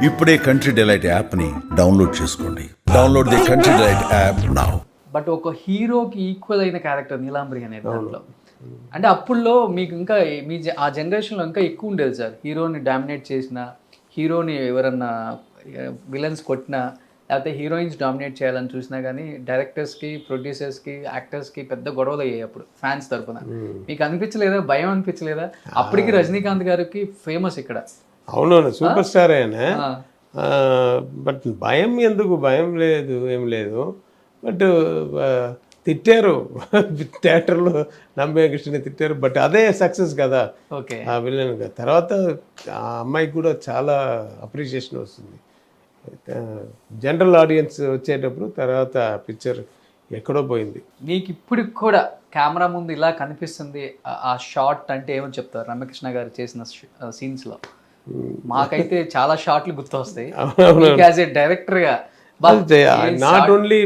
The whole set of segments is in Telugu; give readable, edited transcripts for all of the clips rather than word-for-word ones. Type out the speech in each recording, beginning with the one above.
ఇప్పుడే కంట్రీ డిలైట్ యాప్ని డౌన్లోడ్ చేసుకోండి. Download the country delight app now. But ఒక హీరోకి ఈక్వల్ అయిన క్యారెక్టర్ నీలాంబరి అనేది దాంట్లో. అంటే అప్పుల్లో మీకు ఇంకా ఆ జనరేషన్లో ఇంకా ఎక్కువ ఉండేది సార్. హీరోని డామినేట్ చేసిన, హీరోని ఎవరన్నా విలన్స్ కొట్టినా, లేకపోతే హీరోయిన్స్ డామినేట్ చేయాలని చూసినా కానీ డైరెక్టర్స్కి, ప్రొడ్యూసర్స్కి, యాక్టర్స్కి పెద్ద గొడవలు అయ్యాయి అప్పుడు ఫ్యాన్స్ తరఫున. మీకు అనిపించలేదా, భయం అనిపించలేదా? అప్పటికి రజనీకాంత్ గారికి ఫేమస్ ఇక్కడ. అవునవును, సూపర్ స్టార్ ఆయన. బట్ భయం ఎందుకు? భయం లేదు, ఏం లేదు. బట్ తిట్టారు థియేటర్లో, నమ్మే కృష్ణని తిట్టారు. బట్ అదే సక్సెస్ కదా ఓకే ఆ విలన్. తర్వాత ఆ అమ్మాయికి కూడా చాలా అప్రిషియేషన్ వస్తుంది జనరల్ ఆడియన్స్ వచ్చేటప్పుడు. తర్వాత పిక్చర్ ఎక్కడో పోయింది. మీకు ఇప్పటికి కూడా కెమెరా ముందు ఇలా కనిపిస్తుంది ఆ షార్ట్ అంటే ఏమని చెప్తారు? రమ్యకృష్ణ గారు చేసిన సీన్స్లో మాకైతే చాలా షార్ట్లు గుర్తొస్తాయి. యాజ్ ఏ డైరెక్టర్గా నాట్ ఓన్లీ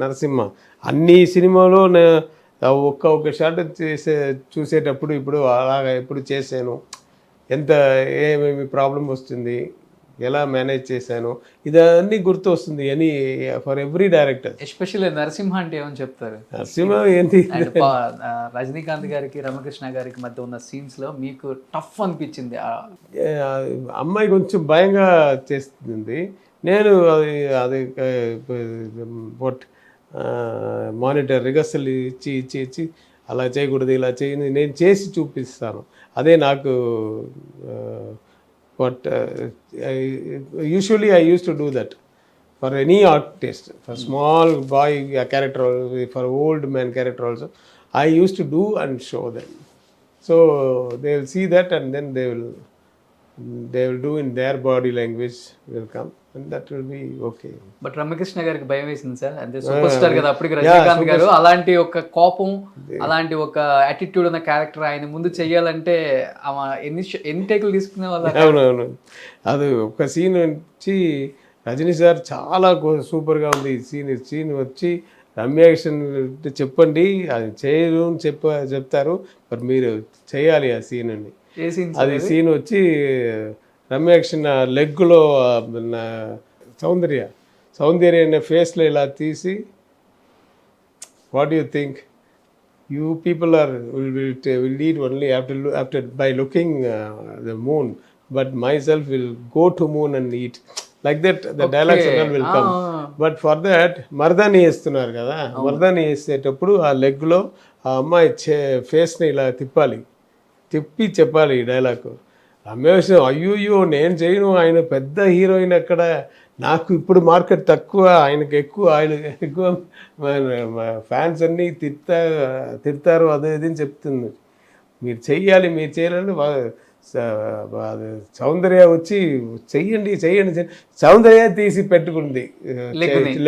నరసింహ, అన్ని సినిమాలో ఒక్క షాట్ చూసేటప్పుడు ఇప్పుడు అలాగా ఎప్పుడు చేశాను, ఎంత ఏమేమి ప్రాబ్లం వస్తుంది, ఎలా మేనేజ్ చేశాను, ఇదన్నీ గుర్తు వస్తుంది అని for every director. Especially Narasimha అంటే ఏమని చెప్తారు? నరసింహ ఏంటి, రజనీకాంత్ గారికి రమకృష్ణ గారికి మధ్య ఉన్న సీన్స్ లో మీకు టఫ్ అనిపించింది? అమ్మాయి కొంచెం భయంగా చేస్తుంది. నేను అది మానిటర్ రిహర్సల్ ఇచ్చి అలా చేయకూడదు, ఇలా చేయి, నేను చేసి చూపిస్తాను. అదే నాకు. But usually I use to do that for any artist, for small boy character, for old man character also I use to do and show them. So they will see that and then they will do in their body language will come and that will be okay. But Ramakrishna గారికి భయం వేసింది సార్, అంటే సూపర్ స్టార్ కదా అప్పటికి రజనీకాంత్ గారు. అలాంటి ఒక కోపం, అలాంటి ఒక యాటిట్యూడ్ ఉన్న క్యారెక్టర్ ఆయన ముందు చెయ్యాలంటే ఎన్ని టేకులు తీసుకునే వాళ్ళు? అవునవును, అది ఒక సీన్ వచ్చి రజనీ సార్ చాలా సూపర్గా ఉంది ఈ సీన్ వచ్చి రమ్యాక్షన్ చెప్పండి, అది చేయరు అని చెప్తారు, మరి మీరు చేయాలి ఆ సీన్ అని. అది సీన్ వచ్చి రమ్యాక్షన్ లెగ్లో సౌందర్య అనే ఫేస్లో ఇలా తీసి, what you think, you people will eat only after by looking the moon, but myself will go to moon and eat. Like that the dialogues will come. But for that Mardaani వేస్తున్నారు కదా, మర్దాని వేసేటప్పుడు ఆ లెగ్లో ఆ అమ్మాయి ఫేస్ని ఇలా తిప్పి చెప్పాలి ఈ డైలాగ్. రమేష్ అయ్యో నేను చేయను, ఆయన పెద్ద హీరోయిన్, అక్కడ నాకు ఇప్పుడు మార్కెట్ తక్కువ, ఆయనకు ఎక్కువ, ఆయన ఎక్కువ ఫ్యాన్స్ అన్నీ తిడతారు, అదే ఇది అని చెప్తుంది. మీరు చేయాలని సౌందర్య వచ్చి చెయ్యండి, సౌందర్య తీసి పెట్టుకుంది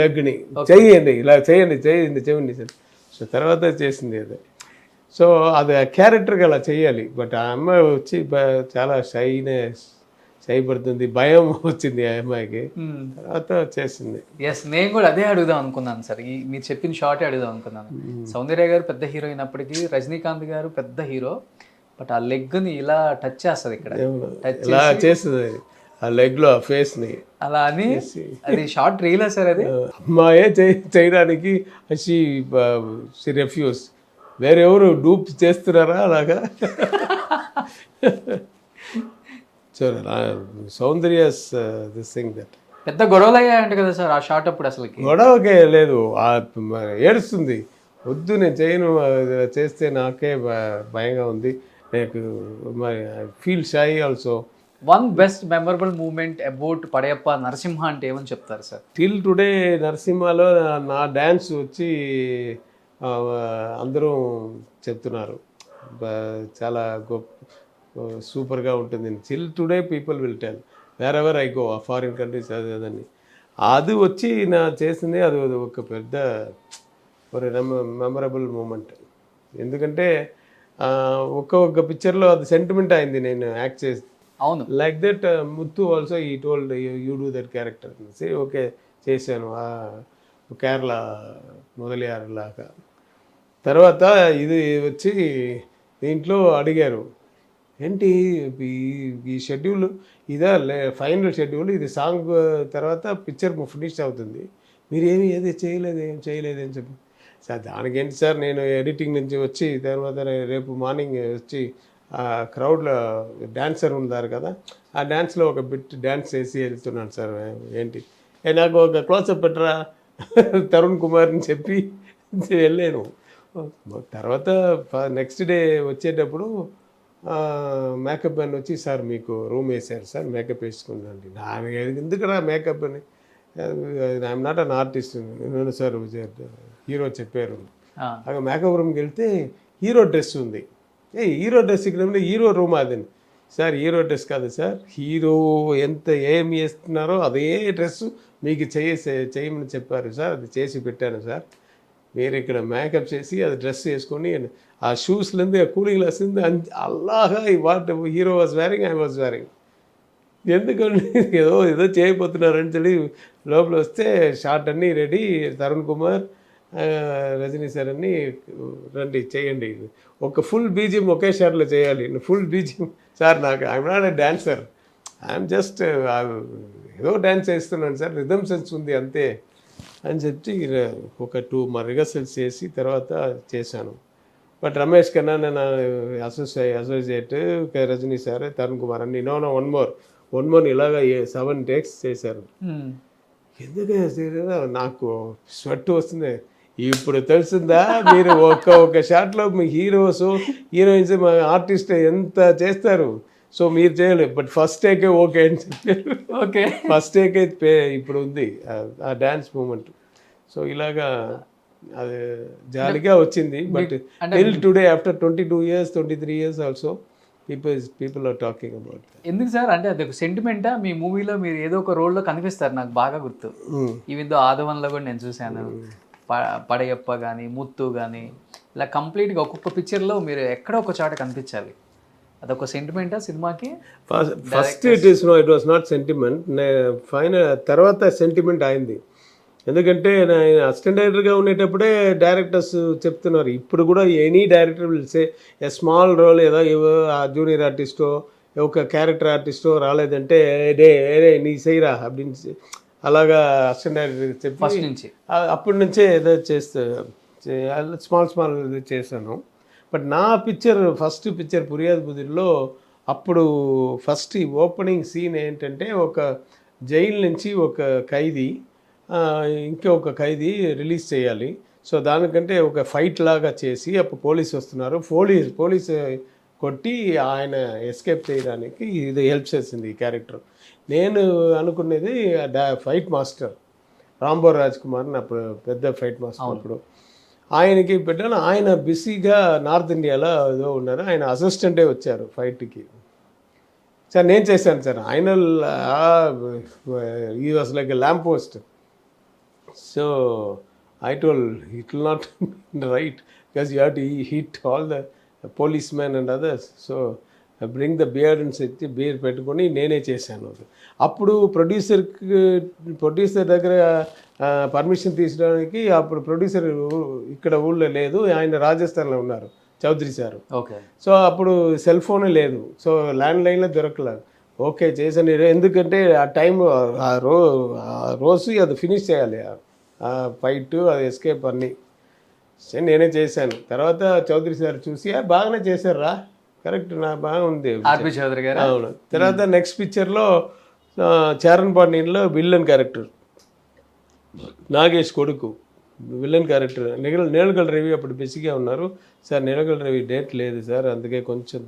లెగ్ని, చెయ్యండి ఇలా చేయండి. సో తర్వాత చేసింది అదే. సో అది ఆ క్యారెక్టర్కి అలా చేయాలి. బట్ ఆ అమ్మాయి వచ్చి చాలా షై పడుతుంది, భయం వచ్చింది ఆ అమ్మాయికి. తర్వాత చేసింది. ఎస్, నేను కూడా అదే అడుగుదాం అనుకున్నాను సార్, మీరు చెప్పిన షార్టే అడుగుదాం అనుకున్నాను. సౌందర్య గారు పెద్ద హీరో అయినప్పటికీ రజనీకాంత్ గారు పెద్ద హీరో, బట్ ఆ లెగ్ని ఇలా టచ్ చేస్తుంది, ఇక్కడ ఇలా చేస్తుంది ఆ లెగ్లో ఆ ఫేస్ని అలా అని. అది షార్ట్ రీలా సార్? అది అమ్మాయే చేయడానికి షీ రెఫ్యూజ్. వేరెవరు డూప్ చేస్తున్నారా అలాగా? సౌందర్యస్ దిస్ థింగ్ దట్ పెద్ద గొడవలు అయ్యాయంట కదా సార్ ఆ షార్ట్ అప్పుడు? అసలు గొడవకే లేదు, ఏడుస్తుంది, వద్దు నేను చేయను, చేస్తే నాకే భయంగా ఉంది, నాకు feel shy also. One best memorable moment about Padayappa Narasimha అంటే ఏమని చెప్తారు సార్? టిల్ టుడే నరసింహలో నా డ్యాన్స్ వచ్చి అందరూ చెప్తున్నారు చాలా సూపర్గా ఉంటుంది. Till today people will tell wear ever I go, foreign countries అదని. అది వచ్చి నా చేసింది, అది ఒక పెద్ద మెమరబుల్ మూమెంట్. ఎందుకంటే ఒక్క పిక్చర్లో అది సెంటిమెంట్ అయింది నేను యాక్ట్ చేసి. అవును, లైక్ దట్ ముత్తు ఆల్సో ఈ told you do that character అనేసి ఓకే చేశాను. కేరళ మొదలయ్యారు లాగా. తర్వాత ఇది వచ్చి దీంట్లో అడిగారు, ఏంటి ఈ షెడ్యూల్ ఇదా ఫైనల్ షెడ్యూల్, ఇది సాంగ్ తర్వాత పిక్చర్ ఫినిష్ అవుతుంది, మీరు ఏది చేయలేదు అని చెప్పి. సార్ దానికేంటి సార్, నేను ఎడిటింగ్ నుంచి వచ్చి తర్వాత రేపు మార్నింగ్ వచ్చి ఆ క్రౌడ్లో డాన్సర్ ఉన్నారు కదా, ఆ డ్యాన్స్లో ఒక బిట్ డ్యాన్స్ చేసి వెళ్తున్నాను సార్. ఏంటి నాకు ఒక క్లోజప్ పెట్టరా తరుణ్ కుమార్ అని చెప్పి వెళ్ళాను. తర్వాత నెక్స్ట్ డే వచ్చేటప్పుడు మేకప్ మ్యాన్ వచ్చి, సార్ మీకు రూమ్ వేసారు సార్, మేకప్ వేసుకున్నాండి. నాకు ఎందుకురా మేకప్ అని, I'm not an artist sir, hero చెప్పారు. అక్కడ మేకప్ రూమ్కి వెళ్తే హీరో డ్రెస్ ఉంది. హీరో డ్రెస్ ఇక్కడ హీరో రూమ్ అదని. సార్ హీరో డ్రెస్ కాదు సార్, హీరో ఏం చేస్తున్నారో అదే డ్రెస్ మీకు చేయమని చెప్పారు సార్, అది చేసి పెట్టాను సార్. మీరు ఇక్కడ మేకప్ చేసి అది డ్రెస్ వేసుకొని ఆ షూస్லேருந்து cooling గ్లాస్லேருந்து అల్లాగా what hero was wearing, I was wearing. ఎందుకంటే ఏదో చేయబోతున్నారని చెప్పి లోపల వస్తే షార్ట్ అన్నీ రెడీ, తరుణ్ కుమార్ రజనీ సార్ అన్నీ రండి చేయండి, ఒక ఫుల్ బీజియం ఒకే షాట్లో చేయాలి, ఫుల్ బీజియం. సార్ నాకు I'm not a dancer, I'm just ఏదో డ్యాన్స్ చేస్తున్నాను సార్, రిథమ్ సెన్స్ ఉంది అంతే అని చెప్పి ఒక 2 రిహర్సల్స్ చేసి తర్వాత చేశాను. బట్ రమేష్ కన్నా నేను అసోసియేట్, రజనీ సార్, తరుణ్ కుమార్ అన్ని వన్ మోర్ ఇలాగ 7 takes చేశారు. ఎందుకంటే నాకు స్వెట్ వస్తుంది. ఇప్పుడు తెలిసిందా మీరు ఒక షాట్లో మీ హీరోయిన్స్ మా ఆర్టిస్ట్ ఎంత చేస్తారు, సో మీరు చేయలేదు, బట్ ఫస్ట్ టేకే ఓకే అని చెప్పారు. ఓకే ఫస్ట్ టేకే ఇప్పుడు ఉంది ఆ డ్యాన్స్ మూమెంట్. సో ఇలాగా అది జాలిగా వచ్చింది. But till today after 22 years 23 years also people are talking about. ఎందుకు సార్, అంటే అది ఒక సెంటిమెంటా? మీ మూవీలో మీరు ఏదో ఒక రోల్లో కనిపిస్తారు, నాకు బాగా గుర్తు. ఈవెన్ దో ఆదవన్లో కూడా నేను చూశాను, పడయప్ప కానీ ముత్తు కానీ, ఇలా కంప్లీట్గా ఒక్కొక్క పిక్చర్లో మీరు ఎక్కడో ఒక చోట కనిపించాలి. అదొక సెంటిమెంటా సినిమాకి? First it was not sentiment, final తర్వాత సెంటిమెంట్ అయింది. ఎందుకంటే నేను అసిస్టెంట్ డైరెక్టర్గా ఉండేటప్పుడే డైరెక్టర్స్ చెప్తున్నారు, ఇప్పుడు కూడా any director will say a small role ఏదో ఆ జూనియర్ ఆర్టిస్టో ఒక క్యారెక్టర్ ఆర్టిస్టో రాలేదంటే డే నీ చేయరా அப்படின்னு అలాగా అసిస్టెంట్ డైరెక్టర్ చెప్పి ఫస్ట్ నుంచి అప్పటి నుంచే ఏదో స్మాల్ చేశాను. బట్ నా ఫస్ట్ పిక్చర్ పురియాద్ బుదిర్లో అప్పుడు ఫస్ట్ ఓపెనింగ్ సీన్ ఏంటంటే, ఒక జైలు నుంచి ఒక ఖైదీ ఇంకొక ఖైదీ రిలీజ్ చేయాలి. సో దానికంటే ఒక ఫైట్ లాగా చేసి అప్పుడు పోలీసు వస్తున్నారు, పోలీసు కొట్టి ఆయన ఎస్కేప్ చేయడానికి ఇది హెల్ప్ చేసింది ఈ క్యారెక్టర్. నేను అనుకునేది fight master Rambo Raj Kumar, నా పెద్ద ఫైట్ మాస్టర్. అప్పుడు ఆయనకి పెట్టాను. ఆయన బిజీగా నార్త్ ఇండియాలో ఏదో ఉన్నారు, ఆయన అసిస్టెంటే వచ్చారు ఫైట్కి. సార్ నేను చేశాను సార్, ఆయన ఈ was like a lamp post. So I told it will not right because you have to hit all the policemen and others. So bring the beard అని చెప్పి బియర్ పెట్టుకొని నేనే చేశాను. అప్పుడు ప్రొడ్యూసర్ దగ్గర పర్మిషన్ తీసుకోవడానికి అప్పుడు ప్రొడ్యూసర్ ఇక్కడ ఊళ్ళో లేదు, ఆయన రాజస్థాన్లో ఉన్నారు, చౌదరి సార్. ఓకే. సో అప్పుడు సెల్ ఫోనే లేదు, సో ల్యాండ్ లైన్లో దొరకలేదు. ఓకే చేశాను, ఎందుకంటే ఆ టైం ఆ రోజు అది ఫినిష్ చేయాలి, ఆ ఫైట్ అది ఎస్కేప్ అన్నీ నేనే చేశాను. తర్వాత చౌదరి సార్ చూసి బాగానే చేశారా, కరెక్ట్ నా బాగా ఉంది ఆర్పి చౌదరి గారు. అవును. తర్వాత నెక్స్ట్ పిక్చర్లో చారణ్ పాండ్యన్లో విల్లన్ క్యారెక్టర్, నాగేష్ కొడుకు విల్లన్ క్యారెక్టర్. నీలగల్ రవి అప్పుడు బిజీగా ఉన్నారు సార్, నీలగల్ రవి డేట్ లేదు సార్, అందుకే కొంచెం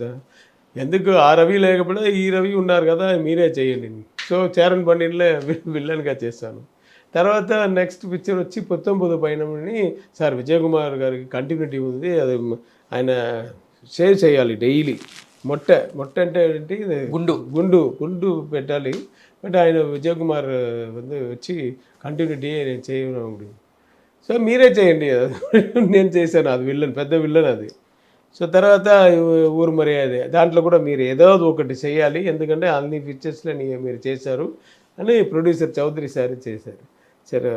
ఎందుకు ఆ రవి లేకపోతే ఈ రవి ఉన్నారు కదా మీరే చేయండి. సో చారణ్ పాండ్యన్లో విల్లన్గా చేశాను. తర్వాత నెక్స్ట్ పిక్చర్ వచ్చి పొత్తంపుదు పైనని సార్, విజయ్ కుమార్ గారికి కంటిన్యూటీ ఉంది, అది ఆయన షేర్ చేయాలి డైలీ. మొట్ట అంటే ఏంటి, గుండు పెట్టాలి. బట్ ఆయన విజయ్ కుమార్ వచ్చి కంటిన్యూటీ నేను చేయను, సో మీరే చేయండి. నేను చేశాను, అది విల్లన్, పెద్ద విల్లన్ అది. సో తర్వాత ఊరు మర్యాద, దాంట్లో కూడా మీరు ఏదో ఒకటి చేయాలి, ఎందుకంటే అన్ని పిక్చర్స్లో మీరు చేశారు అని ప్రొడ్యూసర్ చౌదరి సార్ చేశారు. సరే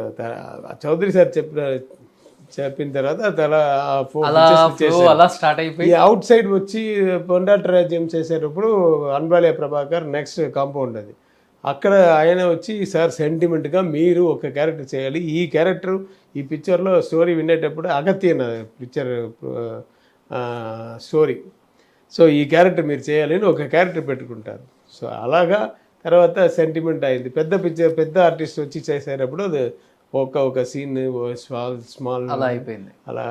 చౌదరి సార్ చెప్పిన తర్వాత అలా ఆ 4 అలా pictures flow చేశారు. అలా స్టార్ట్ అయిపోయి ఈ అవుట్ సైడ్ వచ్చి పొండాటి రాజ్యం చేసేటప్పుడు అన్బాలే ప్రభాకర్ నెక్స్ట్ కాంపౌండ్ అది. అక్కడ ఆయన వచ్చి సార్ సెంటిమెంట్గా మీరు ఒక క్యారెక్టర్ చేయాలి, ఈ క్యారెక్టర్ ఈ పిక్చర్లో స్టోరీ వినేటప్పుడు అగత్య పిక్చర్ స్టోరీ, సో ఈ క్యారెక్టర్ మీరు చేయాలి అని ఒక క్యారెక్టర్ పెట్టుకుంటారు. సో అలాగా తర్వాత సెంటిమెంట్ అయింది. పెద్ద పిక్చర్ పెద్ద ఆర్టిస్ట్ వచ్చి చేసేటప్పుడు అది ఒక సీన్ స్మాల్ అలా అయిపోయింది. అలా